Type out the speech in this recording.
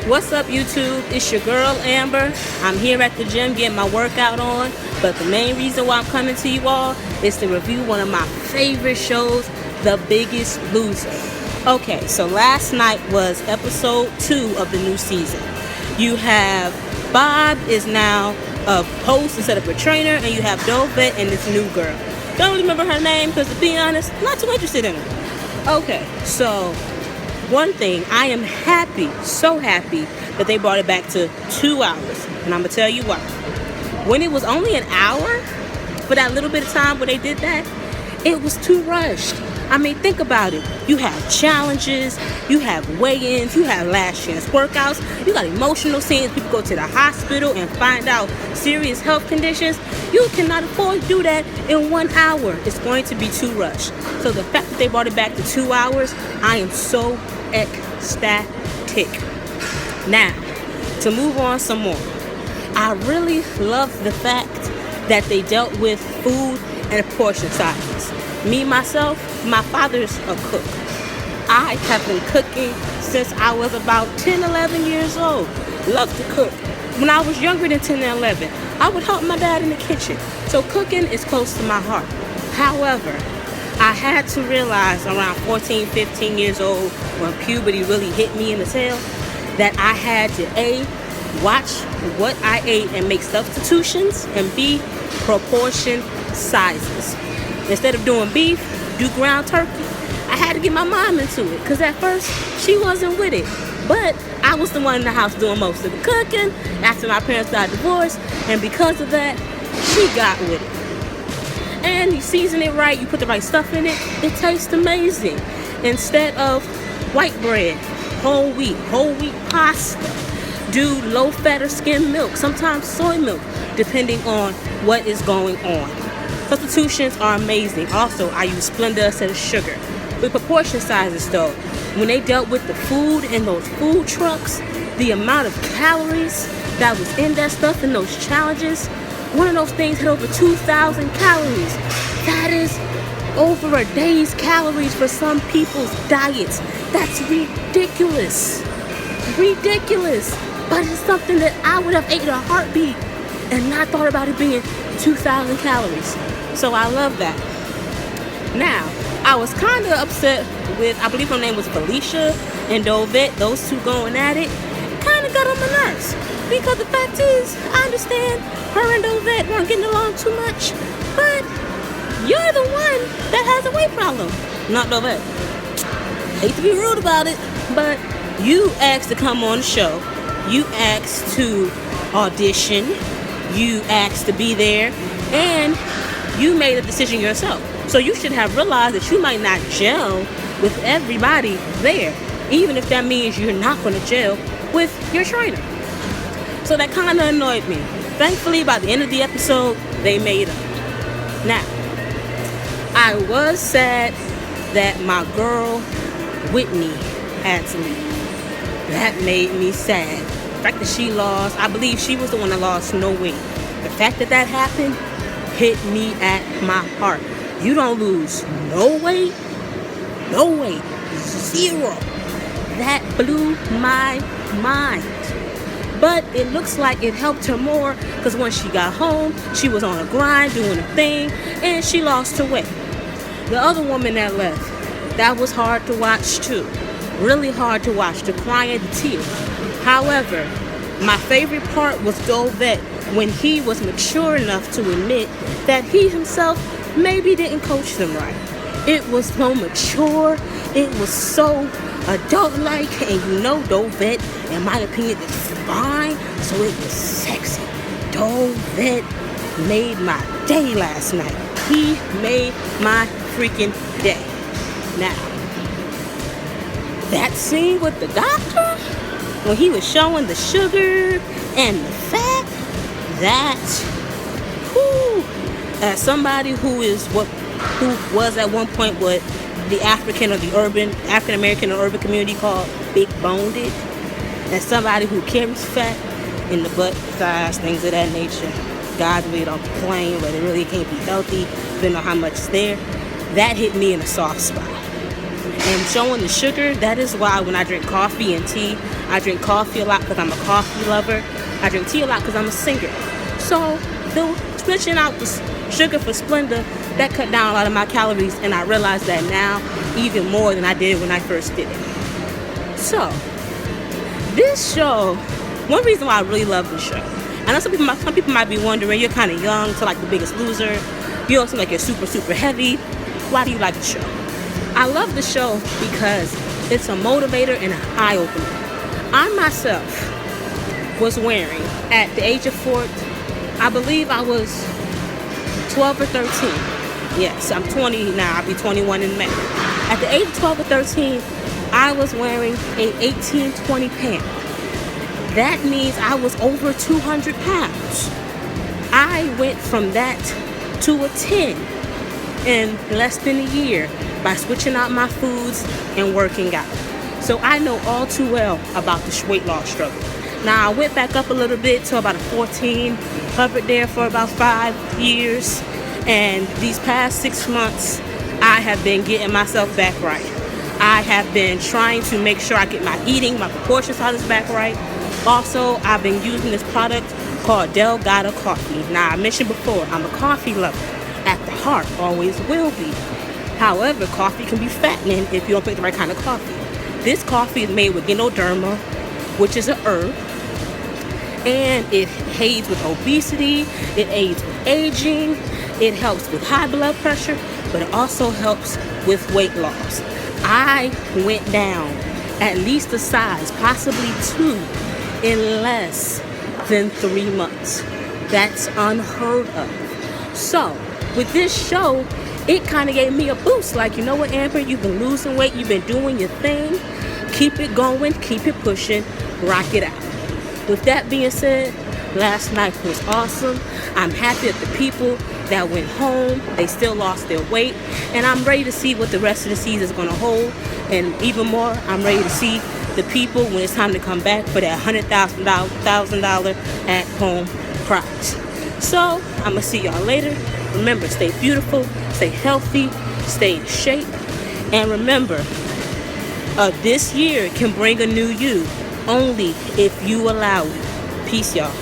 What's up, YouTube? It's your girl Amber. I'm here at the gym getting my workout on, but the main reason why I'm coming to you all is to review one of my favorite shows, The Biggest Loser. Okay, so last night was episode 2 of the new season. You have Bob is now a host instead of a trainer, and you have Dovette and this new girl. Don't really remember her name because, to be honest, not too interested in her. Okay, so one thing, I am happy, so happy that they brought it back to 2 hours, and I'm gonna tell you why. When it was only an hour, for that little bit of time where they did that, it was too rushed. I mean, think about it. You have challenges, you have weigh-ins, you have last chance workouts, you got emotional scenes, people go to the hospital and find out serious health conditions. You cannot afford to do that in 1 hour. It's going to be too rushed. So the fact that they brought it back to 2 hours, I am so ecstatic. Now, to move on some more, I really love the fact that they dealt with food and portion sizes. Me, myself, my father's a cook. I have been cooking since I was about 10, 11 years old. Love to cook. When I was younger than 10 and 11, I would help my dad in the kitchen. So cooking is close to my heart. However, I had to realize around 14, 15 years old, when puberty really hit me in the tail, that I had to A, watch what I ate and make substitutions, and B, proportion sizes. Instead of doing beef, do ground turkey. I had to get my mom into it because at first she wasn't with it. But I was the one in the house doing most of the cooking after my parents got divorced, and because of that, she got with it. And you season it right, you put the right stuff in it, it tastes amazing. Instead of white bread, whole wheat pasta. Do low fat or skim milk, sometimes soy milk, depending on what is going on. Substitutions are amazing. Also, I use Splenda instead of sugar. With proportion sizes though, when they dealt with the food in those food trucks, the amount of calories that was in that stuff in those challenges, one of those things had over 2,000 calories. That is over a day's calories for some people's diets. That's ridiculous. Ridiculous. But it's something that I would have ate in a heartbeat and not thought about it being 2,000 calories. So I love that. Now, I was kind of upset with, I believe her name was Felicia and Dovette, those two going at it. Kind of got on my nerves. Because the fact is, I understand her and Dovette weren't getting along too much, but you're the one that has a weight problem, not Dovette. Hate to be rude about it, but you asked to come on the show. You asked to audition. You asked to be there, and you made a decision yourself. So you should have realized that you might not gel with everybody there, even if that means you're not going to gel with your trainer. So that kind of annoyed me. Thankfully, by the end of the episode, they made up. Now, I was sad that my girl, Whitney, had to leave. That made me sad. The fact that she lost, I believe she was the one that lost no weight. The fact that that happened hit me at my heart. You don't lose no weight, zero. That blew my mind. But it looks like it helped her more because when she got home, she was on a grind doing a thing, and she lost her weight. The other woman that left, that was hard to watch too. Really hard to watch, the crying, the tears. However, my favorite part was Dovette when he was mature enough to admit that he himself maybe didn't coach them right. It was so mature, it was so adult-like, and you know Dovette, in my opinion, is fine, so it was sexy. Dovette made my day last night. He made my freaking day. Now, that scene with the doctor, when he was showing the sugar and the fat, that, as somebody who was at one point what the African American or urban community called big boned, and somebody who carries fat in the butt, thighs, things of that nature. Guys really don't complain, but it really can't be healthy, depending on how much it's there. That hit me in a soft spot. and showing the sugar. That is why when I drink coffee and tea, I drink coffee a lot because I'm a coffee lover. I drink tea a lot because I'm a singer. So the switching out the sugar for Splenda, that cut down a lot of my calories, and I realize that now even more than I did when I first did it. So this show, one reason why I really love this show, I know some people might be wondering, you're kind of young to like The Biggest Loser, you don't seem like you're super heavy, why do you like the show? I love the show because it's a motivator and an eye-opener. I myself was wearing, at the age of 4, I believe I was 12 or 13. Yes, I'm 20 now. I'll be 21 in May. At the age of 12 or 13, I was wearing a 18-20 pant. That means I was over 200 pounds. I went from that to a 10 in less than a year by switching out my foods and working out. So I know all too well about the weight loss struggle. Now I went back up a little bit to about a 14, hovered there for about 5 years, and these past 6 months I have been getting myself back right. I have been trying to make sure I get my eating, my proportion sizes back right. Also, I've been using this product called Delgado Coffee. Now I mentioned before, I'm a coffee lover. At the heart, always will be. However, coffee can be fattening if you don't pick the right kind of coffee. This coffee is made with Ganoderma, which is an herb, and it aids with obesity, it aids with aging, it helps with high blood pressure, but it also helps with weight loss. I went down at least a size, possibly 2, in less than 3 months. That's unheard of. So, with this show, it kind of gave me a boost. Like, you know what, Amber, you've been losing weight, you've been doing your thing. Keep it going, keep it pushing, rock it out. With that being said, last night was awesome. I'm happy that the people that went home, they still lost their weight. And I'm ready to see what the rest of the season is going to hold. And even more, I'm ready to see the people when it's time to come back for that $100,000 at home prize. So, I'm going to see y'all later. Remember, stay beautiful, stay healthy, stay in shape. And remember, this year can bring a new you only if you allow it. Peace, y'all.